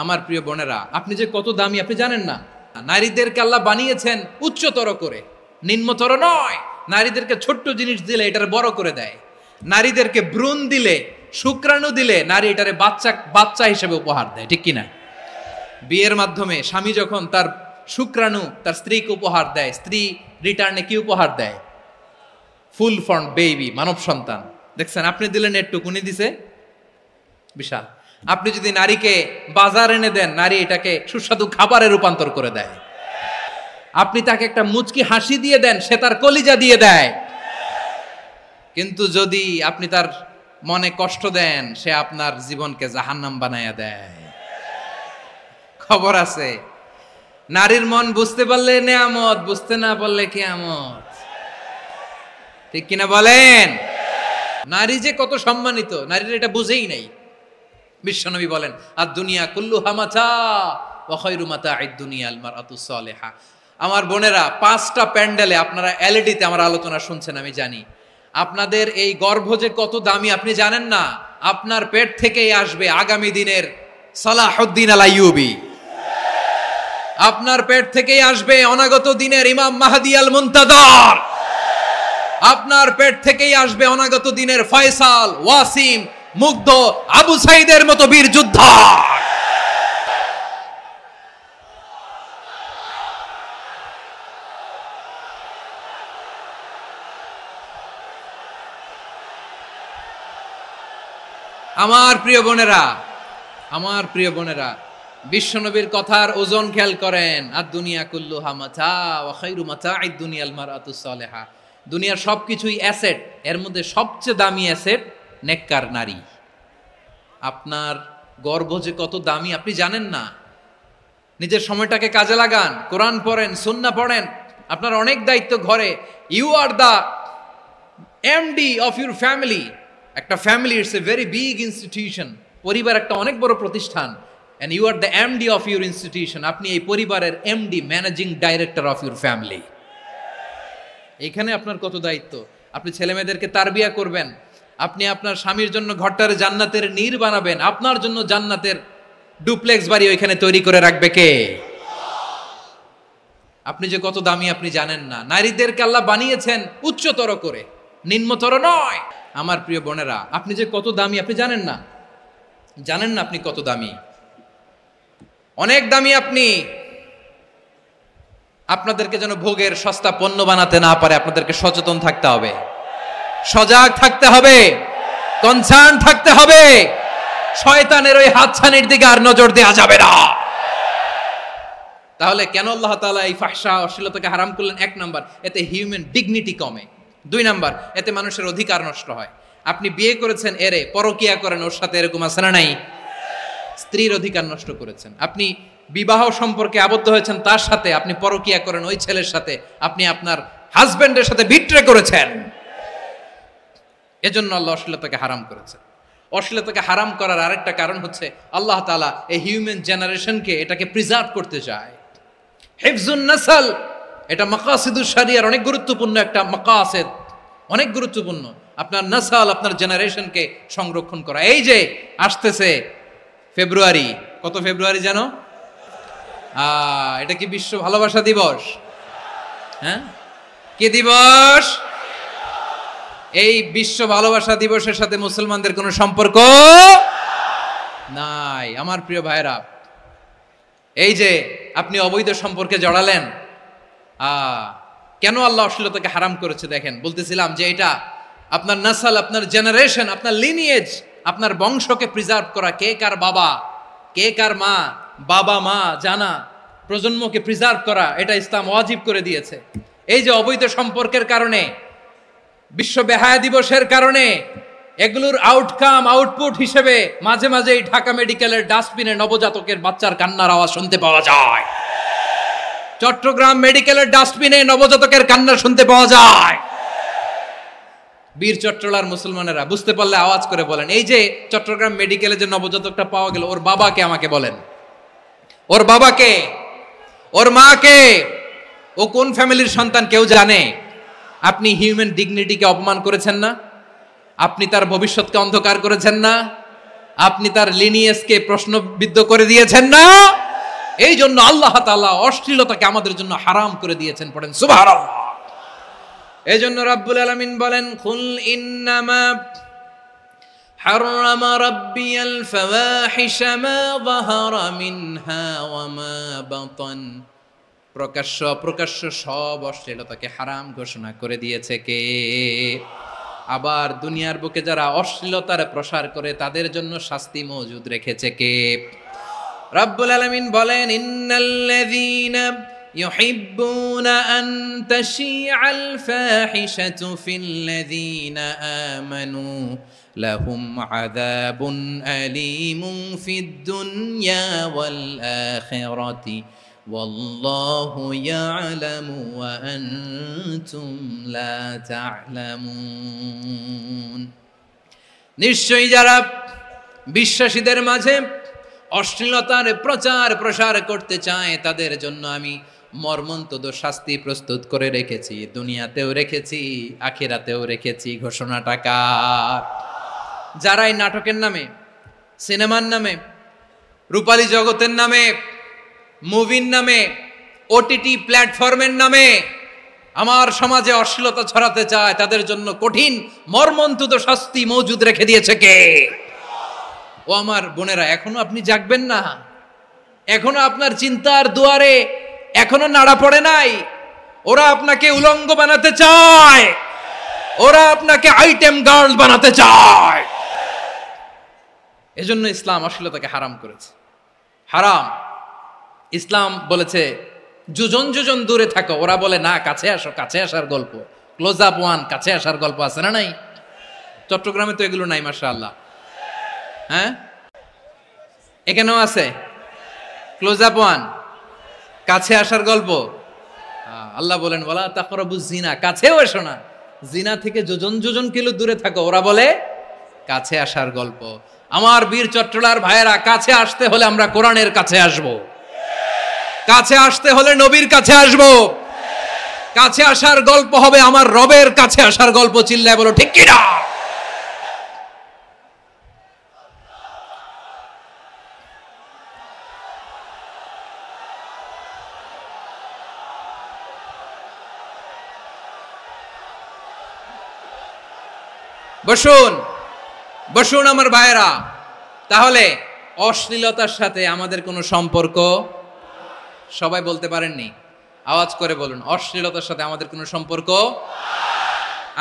আমার প্রিয় বোনেরা, আপনি যে কত দামি আপনি জানেন না। নারীদেরকে আল্লাহ বানিয়েছেন উচ্চতর করে, নিম্নতর নয়। নারীদেরকে ছোট্ট জিনিস দিলে এটার বড় করে দেয়। নারীদেরকে ভ্রূণ দিলে, শুক্রাণু দিলে নারী এটারে বাচ্চা হিসেবে উপহার দেয়, ঠিক কিনা? বিয়ের মাধ্যমে স্বামী যখন তার শুক্রাণু তার স্ত্রীকে উপহার দেয়, স্ত্রী রিটার্নে কি উপহার দেয়? ফুল ফর্ম বেবি, মানব সন্তান। দেখছেন, আপনি দিলেন একটুক, উনি দিছে বিশাল। আপনি যদি নারীকে বাজার এনে দেন, নারী এটাকে সুস্বাদু খাবারে রূপান্তর করে দেয়। আপনি তাকে একটা মুচকি হাসি দিয়ে দেন, সে তার কলিজা দিয়ে দেয়। কিন্তু যদি আপনি তার মনে কষ্ট দেন, সে আপনার জীবনকে জাহান্নাম বানায়া দেয়। খবর আছে, নারীর মন বুঝতে পারলে নেয়ামত, বুঝতে না পারলে কিয়ামত, ঠিক কিনা বলেন? নারী যে কত সম্মানিত, নারীর এটা বুঝেই নাই। বিশ্বনবী বলেন, আর দুনিয়া কুল্লুহা মাতা ওয়া খায়রু মাতা'আদ দুনিয়া আল মারআতুস সালিহা। আমার বোনেরা, 5টা প্যান্ডেলে আপনারা এলইডিতে আমার আলোচনা শুনছেন, আমি জানি। আপনাদের এই গর্ভ যে কত দামি আপনি জানেন না। আপনার পেট থেকেই আসবে আগামী দিনের সালাহুদ্দিন আল আইয়ুবী। আপনার পেট থেকেই আসবে অনাগত দিনের ইমাম মাহদি আল মুনতাজার। আপনার পেট থেকেই আসবে অনাগত দিনের ফয়সাল, ওয়াসিম, মুগ্ধ, আবু সাইদের মতো বীর যোদ্ধা। আমার প্রিয় বোনেরা, আমার প্রিয় বোনেরা, বিশ্বনবীর কথার ওজন খেয়াল করেন। আর দুনিয়া কুল্লুহা মাতা ওয়া খায়রু মাতা'আদ দুনিয়া আল মারআতুস সালিহা। দুনিয়ার সবকিছুই অ্যাসেট, এর মধ্যে সবচেয়ে দামি অ্যাসেট নেককার নারী। আপনার গর্ভ যে কত দামি আপনি জানেন না। নিজের সময়টাকে কাজে লাগান, কোরআন পড়েন, সুন্নাহ পড়েন। আপনার অনেক দায়িত্ব ঘরে। You are the MD of your family. একটা family it's a very big institution. পরিবার একটা অনেক বড় প্রতিষ্ঠান। And you are the MD of your institution. আপনি এই পরিবারের MD, managing director of your family. এখানে আপনার কত দায়িত্ব। আপনি ছেলে মেয়েদেরকে তারবিয়া করবেন। আপনি আপনার স্বামীর জন্য ঘরটারে জান্নাতের নীড় বানাবেন। আপনার জন্য জান্নাতের ডুপ্লেক্স বাড়ি ওইখানে তৈরি করে রাখবে কে? আপনি যে কত দামি আপনি জানেন না। নারীদেরকে আল্লাহ বানিয়েছেন উচ্চতর করে, নিম্নতর নয়। আমার প্রিয় বোনেরা, আপনি যে কত দামি আপনি জানেন না। জানেন না আপনি কত দামি, অনেক দামি আপনি। আপনাদেরকে যেন ভোগের সস্তা পণ্য বানাতে না পারে, আপনাদেরকে সচেতন থাকতে হবে, সজাগ থাকতে হবে, কনসার্ন থাকতে হবে। শয়তানের ওই হাতছানির দিকে আর নজর দেওয়া যাবে না। তাহলে কেন আল্লাহ তাআলা এই ফাহশা, অশ্লীলতাকে হারাম করলেন? 1 নাম্বার, এতে হিউম্যান ডিগনিটি কমে। 2 নাম্বার, এতে মানুষের অধিকার নষ্ট হয়। আপনি বিয়ে করেছেন, এরে পরকিয়া করেন, ওর সাথে এরকম আছে না নাই? স্ত্রীর অধিকার নষ্ট করেছেন। আপনি বিবাহ সম্পর্কে আবদ্ধ হয়েছেন তার সাথে, আপনি পরকিয়া করেন ওই ছেলের সাথে, আপনি আপনার হাজবেন্ডের সাথে বিট্রে করেছেন। এজন্য আল্লাহ অশ্লীলতাকে হারাম করেছেন। অশ্লীলতাকে হারাম করার আরেকটা কারণ হচ্ছে আল্লাহ তাআলা এই হিউম্যান জেনারেশনকে এটাকে প্রিজার্ভ করতে চায়। হিফজুন নাসল, এটা মাকাসিদুশ শরিয়ার অনেক গুরুত্বপূর্ণ একটা মাকাসিদ, অনেক গুরুত্বপূর্ণ। আপনার নাসল, আপনার জেনারেশনকে সংরক্ষণ করা। এই যে আসতেছে ফেব্রুয়ারি, কত ফেব্রুয়ারি জানো? এটা কি বিশ্ব ভালোবাসা দিবস? হ্যাঁ, কি দিবস? এই বিশ্ব ভালোবাসা দিবসের সাথে মুসলমানদের কোনো সম্পর্ক নাই। আমার প্রিয় ভাইরা, এই যে আপনি অবৈধ সম্পর্কে জড়ালেন, কেন আল্লাহ অশ্লীলতাকে হারাম করেছে দেখেন। বলতেছিলাম যে এটা আপনার নাসল, আপনার জেনারেশন, আপনার লিনিয়েজ, আপনার বংশকে প্রিজার্ভ করা। কে কার বাবা, কে কার মা, বাবা মা জানা, প্রজন্মকে প্রিজার্ভ করা, এটা ইসলাম ওয়াজিব করে দিয়েছে। এই যে অবৈধ সম্পর্কের কারণে, বিশ্ব বেহায়া দিবসের কারণে, এগুলোর আউটকাম, আউটপুট হিসেবে মাঝে মাঝে এই ঢাকা মেডিকেলের ডাস্টবিনে নবজাতকের বাচ্চার কান্নার আওয়াজ শুনতে পাওয়া যায়। চট্টগ্রাম মেডিকেলের ডাস্টবিনে নবজাতকের কান্না শুনতে পাওয়া যায়। বীর চট্টলার মুসলমানেরা বুঝতে পারলে আওয়াজ করে বলেন, এই যে চট্টগ্রাম মেডিকেলে যে নবজাতকটা পাওয়া গেল, ওর বাবাকে আমাকে বলেন। ওর বাবাকে, ওর মাকে, ও কোন ফ্যামিলির সন্তান কেউ জানে? আপনি হিউম্যান ডিগনিটিকে অপমান করেছেন না? আপনি তার ভবিষ্যৎকে অন্ধকার করেছেন না? আপনি তার লিনিয়েজকে প্রশ্নবিদ্ধ করে দিয়েছেন না? এই জন্য আল্লাহ তাআলা অশ্লীলতাকে আমাদের জন্য হারাম করে দিয়েছেন। পড়েন সুবহানাল্লাহ। এই জন্য রাব্বুল আলামিন বলেন, কুল ইন্নামা حرم ربي الفواحش ما ظهر منها وما بطن। প্রকাশ্য অপ্রকাশ্য সব অশ্লীলতাকে হারাম ঘোষণা করে দিয়েছে কে? আবার দুনিয়ার বুকে যারা অশ্লীলতার প্রসার করে তাদের জন্য শাস্তি মজুদ রেখেছে কে? রব্বুল আলামিন বলেন, ইন্নাল্লাযীনা ইউহিব্বুনা আন তাশিআল ফাহিশাতু ফিল্লাযীনা আমানু লাহুম আযাবুন আলীমুন ফিদ দুনিয়া ওয়াল আখিরাতি ওয়াল্লাহু ইয়ালামু ওয়া আনতুম লা তা'লামুন। নিশ্চয়ই যারা বিশ্বাসীদের মাঝে অশ্লীলতার প্রচার প্রসার করতে চায় তাদের জন্য আমি মর্মন্তুদ শাস্তি প্রস্তুত করে রেখেছি, দুনিয়াতেও রেখেছি, আখিরাতেও রেখেছি। ঘোষণাটা কার? যারা এই নাটকের নামে, সিনেমার নামে, রূপালী জগতের নামে, মুভির নামে, ওটিটি প্ল্যাটফর্মের নামে আমার সমাজে অশ্লীলতা ছড়াতে চায় তাদের জন্য কঠিন মর্মন্তুদ শাস্তি মজুদ রেখে দিয়েছে কে? ও আমার বোনেরা, এখনো আপনি জাগবেন না? এখনো আপনার চিন্তার দুয়ারে এখনো নাড়া পড়ে নাই? ওরা আপনাকে উলঙ্গ বানাতে চায়, ওরা আপনাকে আইটেম গার্ল বানাতে চায়। এজন্য ইসলাম অশ্লীলতাকে হারাম করেছে। হারাম। ইসলাম বলেছে যোজন যোজন দূরে থাকো, ওরা বলে না কাছে আসো, কাছে আসার গল্প, ক্লোজ আপ ওয়ান, কাছে আসার গল্প আছে না নাই? চট্টগ্রামে তো এগুলো নাই মাশাআল্লাহ। হ্যাঁ, এখানেও আছে ক্লোজ আপ ওয়ান, কাছে আসার গল্প। আল্লাহ বলেন ওয়ালা তাকরাবুজ জিনা, কাছেও এসো না, জিনা থেকে যোজন যোজন কিলো দূরে থাকো, ওরা বলে কাছে আসার গল্প। আমার বীর চট্টলার ভাইয়েরা, কাছে আসতে হলে আমরা কোরআনের কাছে আসব, কাছে আসতে হলে নবীর কাছে আসব, কাছে আসার গল্প হবে আমার রবের কাছে আসার গল্প। চিল্লায় বলো ঠিক কিনা? বসুন বসুন আমার ভাইয়েরা। তাহলে অশ্লীলতার সাথে আমাদের কোনো সম্পর্ক? সবাই বলতে পারেননি, আওয়াজ করে বলুন, অশ্লীলতার সাথে আমাদের কোনো সম্পর্ক?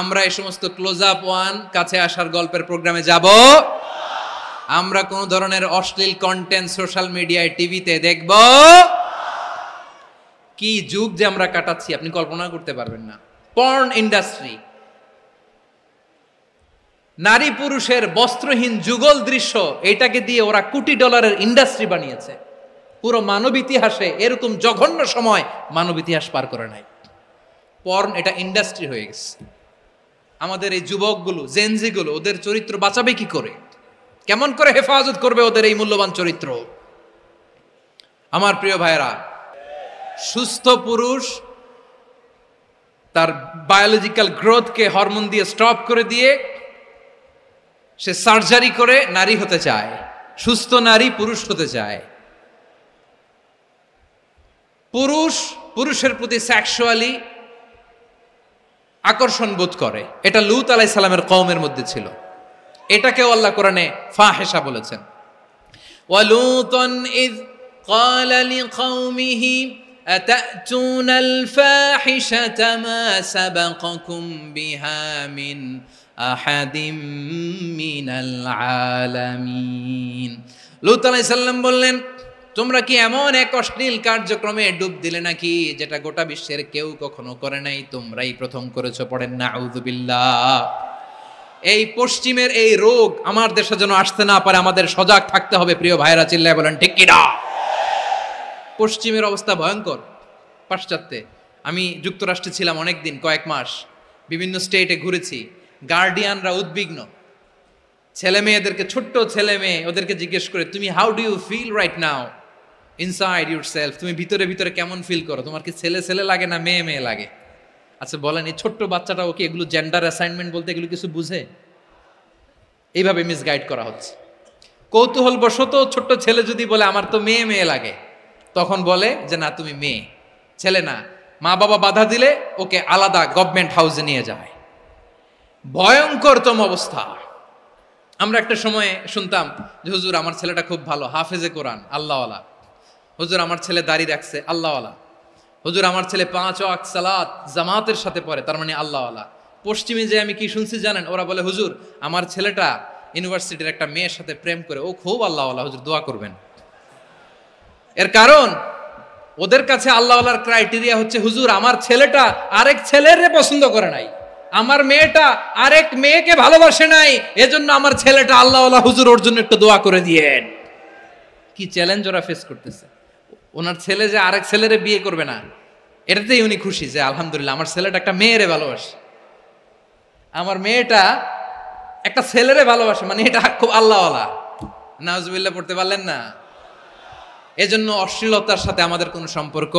আমরা এই সমস্ত ক্লোজ আপ ওয়ান, কাছে আসার গল্পের প্রোগ্রামে যাব? আমরা কোন ধরনের অশ্লীল কন্টেন্ট সোশ্যাল মিডিয়ায়, টিভিতে দেখব? কি যুগ যে আমরা কাটাচ্ছি আপনি কল্পনা করতে পারবেন না। পর্ন ইন্ডাস্ট্রি, নারী পুরুষের বস্ত্রহীন যুগল দৃশ্য, এটাকে দিয়ে ওরা কোটি ডলারের ইন্ডাস্ট্রি বানিয়েছে। পুরো মানব ইতিহাসে এরকম জঘন্য সময় মানব ইতিহাস পার করে নাই। পর্ন এটা ইন্ডাস্ট্রি হয়ে গেছে। আমাদের এই যুবকগুলো, জেনজিগুলো, ওদের চরিত্র বাঁচাবে কি করে? কেমন করে হেফাজত করবে ওদের এই মূল্যবান চরিত্র? আমার প্রিয় ভাইরা, সুস্থ পুরুষ তার বায়োলজিক্যাল গ্রোথকে হরমোন দিয়ে স্টপ করে দিয়ে সে সার্জারি করে নারী হতে চায়। সুস্থ নারী পুরুষ হতে চায়। পুরুষ পুরুষের প্রতি সেক্সুয়ালি আকর্ষণ বোধ করে। এটা লূত আলাইহিস সালামের কওমের মধ্যে ছিল। এটাকেও আল্লাহ কোরআনে ফাহিশা বলেছেন। ওয়ালুতান ইয ক্বালা লিকাওমিহি আতাতুনাল ফাহিশাতা মা সাবাকাকুম বিহা মিন আহাদিম মিনাল আলামিন। লূত আলাইহিস সালাম বললেন, তোমরা কি এমন এক অশ্লীল কার্যক্রমে ডুব দিলে নাকি যেটা গোটা বিশ্বের কেউ কখনো করে নাই? তোমরাই প্রথম করেছো। পড়েন নাউযুবিল্লাহ। এই পশ্চিমের এই রোগ আমার দেশে যেন আসতে না পারে, আমাদের সজাগ থাকতে হবে। প্রিয় ভাইরা, চিল্লায় বলেন ঠিক কিনা? পশ্চিমের অবস্থা ভয়ঙ্কর। পাশ্চাত্যে, আমি যুক্তরাষ্ট্রে ছিলাম অনেকদিন, কয়েক মাস, বিভিন্ন স্টেটে ঘুরেছি। গার্ডিয়ানরা উদ্বিগ্ন। ছেলে মেয়েদেরকে, ছোট্ট ছেলে মেয়ে, ওদেরকে জিজ্ঞেস করে, তুমি how do you feel right now inside yourself? তুমি ভিতরে ভিতরে কেমন ফিল করো? তোমার কি ছেলে ছেলে লাগে না মেয়ে মেয়ে লাগে? আচ্ছা বলেন, এই ছোট্ট বাচ্চাটাও কি এগুলো জেন্ডার অ্যাসাইনমেন্ট বলতে এগুলো কিছু বুঝে? এইভাবে মিসগাইড করা হচ্ছে। কৌতূহলবশত ছোট্ট ছেলে যদি বলে আমার তো মেয়ে মেয়ে লাগে, তখন বলে যে না তুমি মেয়ে, ছেলে না। মা বাবা বাধা দিলে ওকে আলাদা গভর্নমেন্ট হাউসে নিয়ে যায়। ভয়ঙ্করতম অবস্থা। আমরা একটা সময়ে শুনতাম যে হুজুর আমার ছেলেটা খুব ভালো, হাফেজে কোরআন, আল্লাহওয়ালা। হুজুর আমার ছেলে দাড়ি রাখছে, আল্লাহওয়ালা। হুজুর আমার ছেলে 5 ওয়াক্ত সালাত জামাতের সাথে পড়ে, তার মানে আল্লাহওয়ালা। পশ্চিমে যে আমি কি শুনছি জানেন? ওরা বলে হুজুর আমার ছেলেটা ইউনিভার্সিটির একটা মেয়ের সাথে প্রেম করে, ও খুব আল্লাহওয়ালা, হুজুর দোয়া করবেন। এর কারণ ওদের কাছে আল্লাহওয়ালার ক্রাইটেরিয়া হচ্ছে হুজুর আমার ছেলেটা আরেক ছেলেরে পছন্দ করে নাই, আমার মেয়েটা আরেক মেয়েকে ভালোবাসে নাই, এজন্য আমার ছেলেটা আল্লাহওয়ালা, হুজুর ওর জন্য একটু দোয়া করে দিয়েন। কি চ্যালেঞ্জ ওরা ফেস করতেছে। ওনার ছেলে যে আরেক ছেলেরে বিয়ে করবে না, এটাতেই উনি খুশি যে আলহামদুলিল্লাহ আমার ছেলেটা একটা মেয়েরে ভালোবাসে, আমার মেয়েটা একটা ছেলেরে ভালোবাসে, মানে এটা খুব আল্লাহওয়ালা। নাউজুবিল্লাহ পড়তে পারলেন না? এজন্য অশ্লীলতার সাথে আমাদের কোনো সম্পর্ক